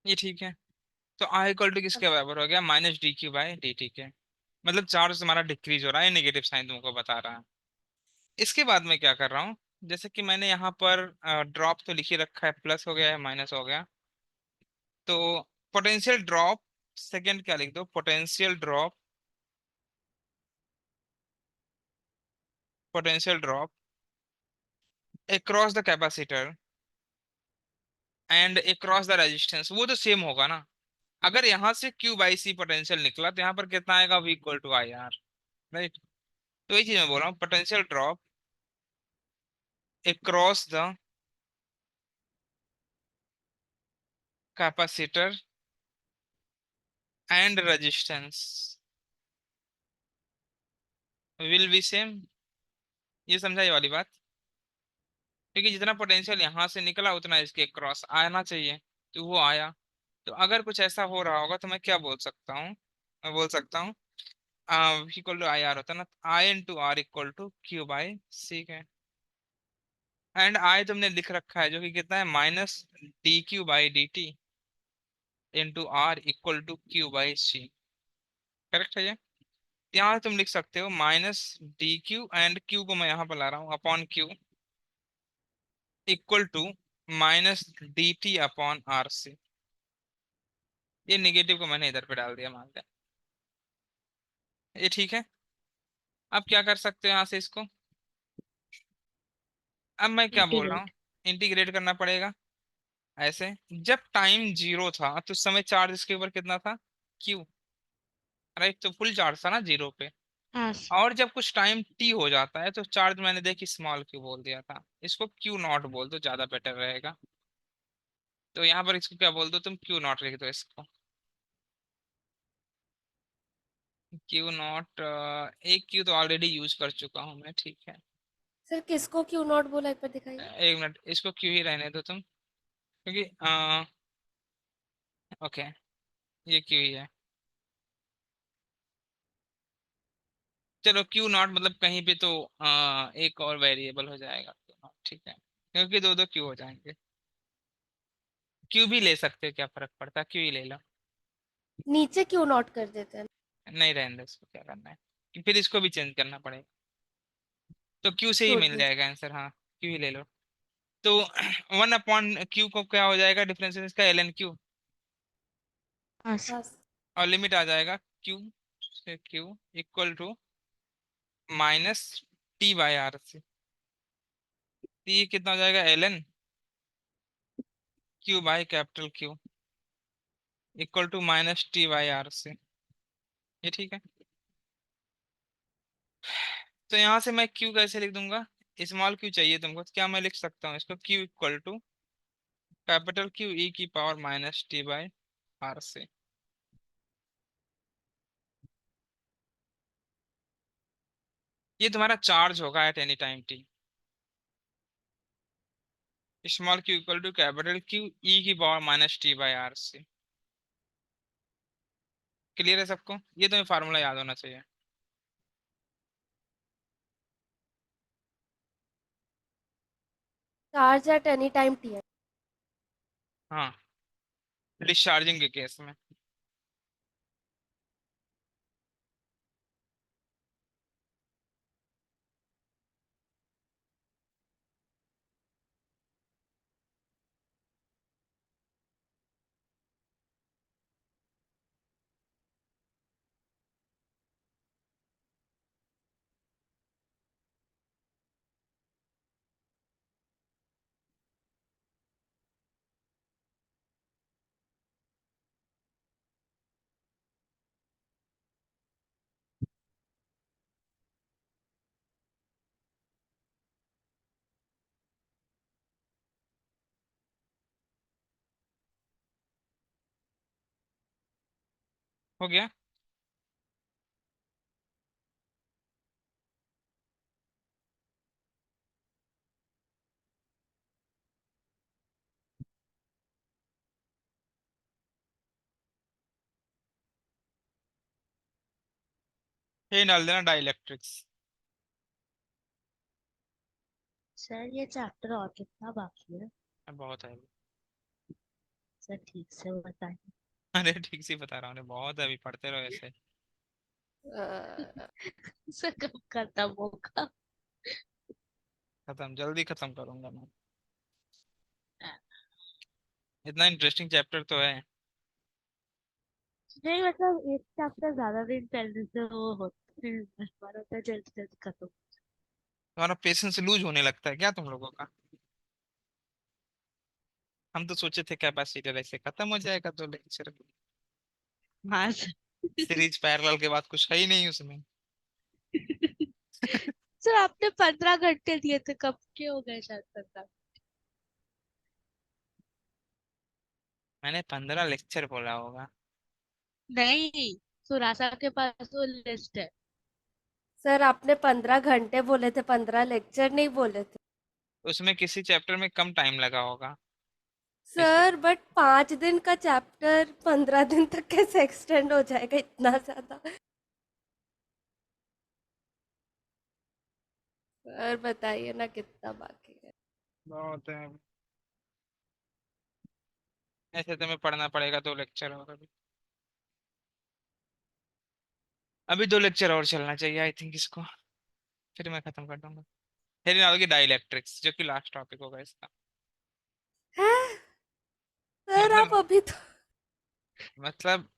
ये ठीक है। तो आई इक्वल टू किसके बराबर हो गया, minus d q by d T के। मतलब चार्ज तुम्हारा डिक्रीज हो रहा है, नेगेटिव साइन तुमको बता रहा है। इसके बाद मैं क्या कर रहा हूँ, जैसे कि मैंने यहाँ पर ड्रॉप तो लिख ही रखा है, प्लस हो गया है माइनस हो गया। तो पोटेंशियल ड्रॉप, सेकंड क्या लिख दो, potential drop, potential drop across the capacitor and across the resistance, वो तो सेम होगा ना। अगर यहाँ से क्यू बाई सी पोटेंशियल निकला तो यहाँ पर कितना आएगा, v equal to i r, right. तो वही चीज मैं बोल रहा हूँ, potential drop across the capacitor and resistance will be same. ये समझा ये वाली बात, क्योंकि जितना पोटेंशियल यहाँ से निकला उतना इसके क्रॉस आना चाहिए, तो वो आया। तो अगर कुछ ऐसा हो रहा होगा तो मैं क्या बोल सकता हूँ, मैं बोल सकता हूँ इक्वल टू आई आर होता है ना, I into R equal to q by C है। एंड आई तुमने लिख रखा है जो कि कितना है, minus d q by d t into r equal to q by c. Correct है ये। यहाँ तुम लिख सकते हो minus d q, and q को मैं यहाँ पर ला रहा हूँ upon q, equal to minus d t upon r c. ये निगेटिव को मैंने इधर पे डाल दिया, मान लिया। ये ठीक है। अब क्या कर सकते हो यहाँ से इसको, अब मैं क्या बोल रहा हूँ, इंटीग्रेट। इंटीग्रेट करना पड़ेगा। ऐसे, जब टाइम जीरो था तो उस समय चार्ज इसके ऊपर कितना था, क्यू, राइट। तो फुल चार्ज था ना जीरो पे। हाँ। और जब कुछ टाइम टी हो जाता है तो चार्ज मैंने देखी स्मॉल क्यू बोल दिया था, इसको क्यू नॉट बोल दो, ज्यादा बेटर रहेगा। तो यहाँ पर इसको क्या बोल दो तुम, क्यू नॉट लिख दो इसको। क्यू नॉट, एक क्यू तो ऑलरेडी यूज कर चुका हूँ मैं, ठीक है। सर किसको क्यों नॉट बोला, एक बार दिखाइए। एक मिनट, इसको क्यू ही रहने दो तुम, क्योंकि ओके, ये क्यू ही है। चलो क्यू नॉट मतलब कहीं पे तो एक और वेरिएबल हो जाएगा Q नॉट, ठीक है, क्योंकि दो दो क्यू हो जाएंगे। क्यू भी ले सकते हो, क्या फर्क पड़ता है, क्यू ही ले लो। नीचे क्यों नॉट कर देते हैं? नहीं रहने दो, इसको क्या करना है, कि फिर इसको भी चेंज करना पड़ेगा। तो क्यू से ही छोड़ मिल दीजिए। जाएगा आंसर, हाँ क्यू ही ले लो। तो वन अपॉन क्यू को क्या हो जाएगा, डिफरेंस इसका एल एन क्यू, हाँ सर। हाँ। और लिमिट आ जाएगा क्यू से q equal to minus t by are से। तो ये कितना हो जाएगा, l n q by capital q equal to minus t by are से। ये ठीक है। तो यहाँ से मैं क्यू कैसे लिख दूंगा, स्मॉल क्यू चाहिए तुमको, तो क्या मैं लिख सकता हूँ इसको, q equal to capital Q e की power minus t by are से। ये तुम्हारा चार्ज होगा at any time t, small q equal to capital Q e की power minus t by are से। क्लियर है सबको, ये तुम्हें फार्मूला याद होना चाहिए। Charge at any time t है। हाँ, डिस्चार्जिंग के केस में। हो गया। ये डाल देना डाइलेक्ट्रिक्स। सर ये चैप्टर और कितना बाकी है? बहुत है। सर ठीक से बताइए। अरे ठीक से बता रहा हूँ, अरे बहुत अभी पढ़ते रहो ऐसे। अ, सर कब खत्म होगा? खत्म, जल्दी खत्म करूंगा मैं। इतना इंटरेस्टिंग चैप्टर तो है। नहीं मतलब एक चैप्टर ज्यादा दिन पहले से वो होता है, हमारा होता है जल्दी जल्दी खत्म। तुम्हारा पेशेंस लूज होने लगता है क्या तुम लोगों का? हम तो सोचे थे कैपेसिटर ऐसे खत्म हो जाएगा तो लेक्चर। हाँ सर। सीरीज पैरेलल के बाद कुछ है ही नहीं उसमें। सर आपने 15 घंटे दिए थे, कब के हो गए शायद 15। मैंने 15 लेक्चर बोला होगा। नहीं, सुरासा के पास वो लिस्ट है। सर आपने 15 घंटे बोले थे, 15 लेक्चर नहीं बोले थे। उसमें किसी चैप्टर में कम टाइम लगा होगा इसलिए। सर बट 5 दिन का चैप्टर 15 दिन तक कैसे एक्सटेंड हो जाएगा इतना ज्यादा? सर बताइए ना कितना बाकी है। बहुत है। ऐसे तुम्हें पढ़ना पड़ेगा 2 लेक्चर और अभी। अभी 2 लेक्चर और चलना चाहिए आई थिंक इसको, फिर मैं खत्म कर दूंगा। फिर आओगी डाइलेक्ट्रिक्स जो कि लास्ट टॉपिक होगा इसका। हैं? सर आप मतलब अभी तो मतलब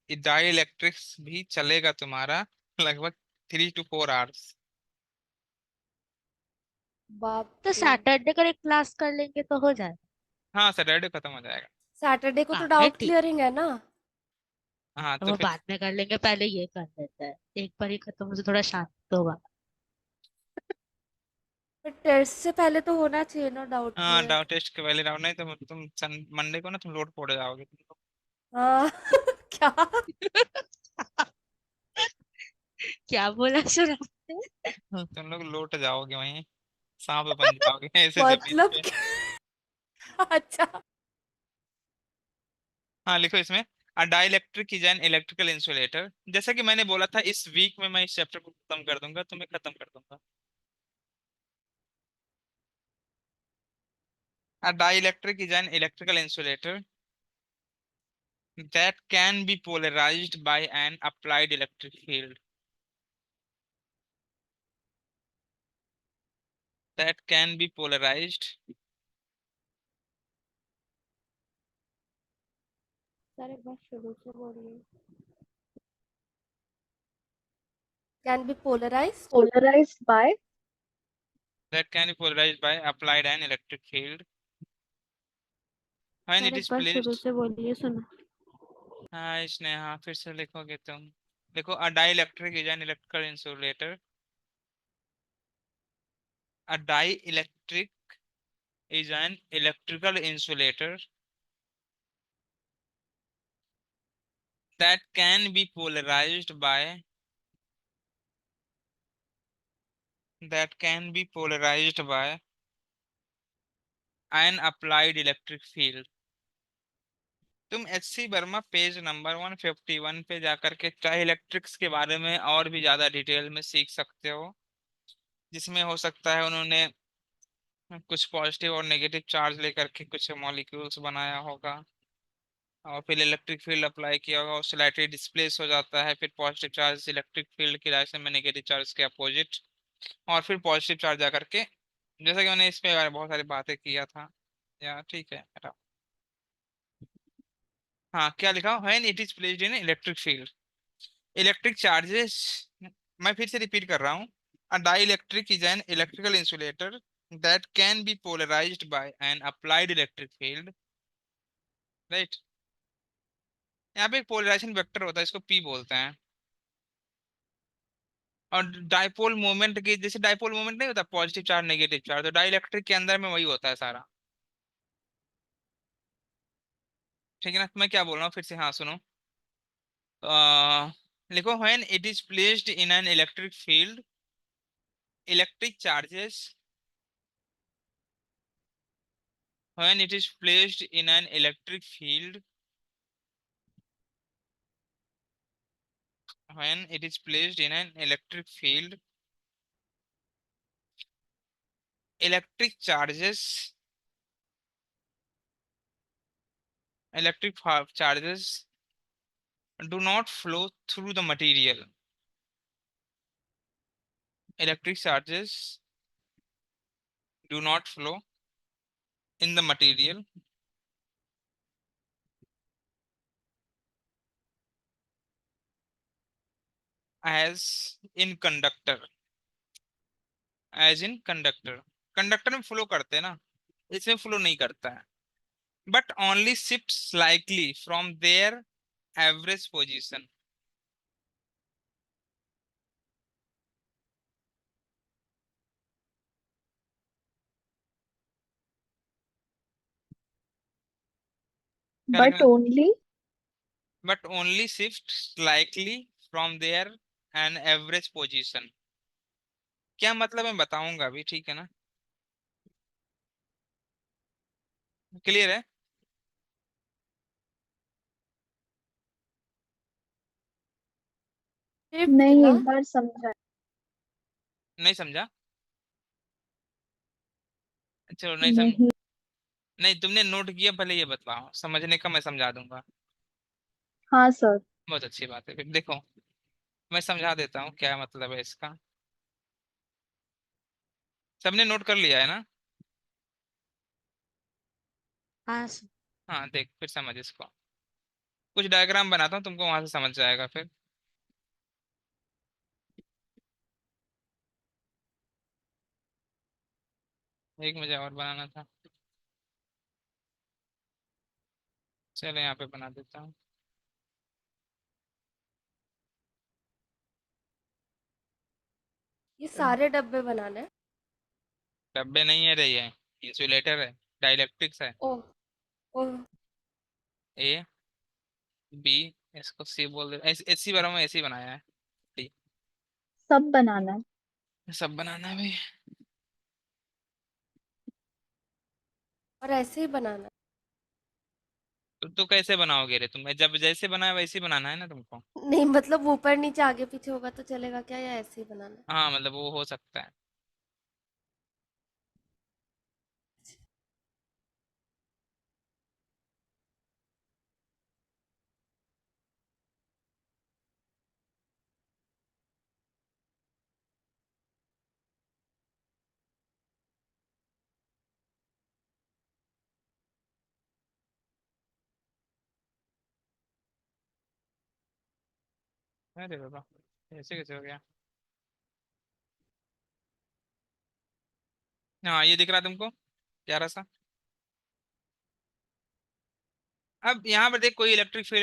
डाइलेक्ट्रिक्स भी चलेगा तुम्हारा लगभग 3 to 4 आवर्स। बाप तो रे। सैटरडे का एक क्लास कर लेंगे तो हो जाएगा। हाँ सैटरडे खत्म हो जाएगा। सैटरडे को तो हाँ है डाउट ठीक। क्लियरिंग है ना? हाँ तो तो वो फिर। बाद में कर लेंगे, पहले ये कर लेते हैं। एक बार ही खत्म हो तो थोड़ा शांत तो होगा। पर टेस्ट से पहले तो होना चाहिए ना डाउट हाँ क्लियर। डाउट टेस्ट के पहले राउंड नहीं तो तुम मंडे को ना तुम लोड पड़ जाओगे तुम हाँ। क्या? क्या बोला सर आपने? लोग। तुम लोग लौट जाओगे वहीं, सांप बन जाओगे ऐसे जमीन मतलब पे। अच्छा। हाँ लिखो इसमें। अ dielectric is an electrical insulator, जैसा कि मैंने बोला था इस वीक में मैं इस चैप्टर को खत्म कर दूंगा, तो मैं खत्म कर दूंगा। अ dielectric is an electrical insulator that can be polarized by an applied electric field. That can be polarized sir एक बार शुरू से बोलिए। Can be polarized. Polarized by। that can be polarized by applied an electric field when sir it एक is बार शुरू placed। से बोलिए, सुना। हाँ इसने, हाँ फिर से लिखोगे तुम। देखो a dielectric is an electrical insulator। A dielectric is an electrical insulator that can be polarized by an applied electric field। तुम H C Verma page number 151 पे जाकर के चाहे इलेक्ट्रिक्स के बारे में और भी ज्यादा डिटेल में सीख सकते हो, जिसमें हो सकता है उन्होंने कुछ पॉजिटिव और नेगेटिव चार्ज लेकर के कुछ मॉलिक्यूल्स बनाया होगा, और फिर इलेक्ट्रिक फील्ड अप्लाई किया होगा, उससे लाइटली डिस्प्लेस हो जाता है, फिर पॉजिटिव चार्ज इलेक्ट्रिक फील्ड की डायरेक्शन में नेगेटिव चार्ज के अपोजिट, और फिर पॉजिटिव चार्ज जाकर के, जैसा कि मैंने इस पे बहुत सारी बातें किया था। या ठीक है हटाओ। हाँ क्या लिखा, when it is placed in electric field, electric charges. मैं फिर से रिपीट कर रहा हूँ। A dielectric is an electrical insulator that can be polarized by an applied electric field, right. यहाँ पे एक पोलराइजेशन वेक्टर होता है, इसको पी बोलते हैं। और डाइपोल मोमेंट की, जैसे डाइपोल मोमेंट नहीं होता पॉजिटिव चार्ज नेगेटिव चार्ज, तो डाइलेक्ट्रिक के अंदर में वही होता है सारा। ठीक है ना, मैं क्या बोल रहा हूँ फिर से, हाँ सुनो। लिखो when it is placed in an electric field, electric charges, when it is placed in an electric field, when it is placed in an electric field, electric charges electric charges do not flow through the material. Electric charges do not flow in the material as in conductor. As in conductor. Conductor में flow करते हैं ना, इसमें flow नहीं करता है. But only shift slightly from their average position. क्या But लिखना? only but only shift slightly from their an average position. क्या मतलब मैं बताऊंगा अभी, ठीक है ना? क्लियर है? शिफ्ट नहीं, ना। एक बार समझा। नहीं समझा? चलो नहीं समझ. नहीं। नहीं तुमने नोट किया, भले ये बताओ, समझने का मैं समझा दूंगा. हाँ सर। बहुत अच्छी बात है, फिर देखो मैं समझा देता हूँ क्या मतलब है इसका. सबने नोट कर लिया है ना? हाँ सर। हाँ देख फिर समझ इसको. कुछ डायग्राम बनाता हूँ, तुमको वहां से समझ जाएगा फिर. एक मुझे और बनाना था. चलो यहाँ पे बना देता हूँ. ये सारे डब्बे बनाने हैं। डब्बे नहीं है रही है, इंसुलेटर है, डाइलेक्ट्रिक्स है. ओ ओ। ए बी, इसको सी बोल दे. एसी बार में एसी बनाया है. डी. सब बनाना है। सब बनाना है भाई. और ऐसे ही बनाना तो कैसे बनाओगे रे तुम? जब जैसे बनाया वैसे ही बनाना है ना तुमको. है। नहीं मतलब ऊपर नीचे आगे पीछे होगा तो चलेगा क्या, या ऐसे ही बनाना है? हाँ मतलब वो हो सकता है. अरे बाबा, ऐसे कैसे हो गया? हाँ ये दिख रहा है तुमको, प्यारा सा. अब यहाँ पर देख, कोई इलेक्ट्रिक फील्ड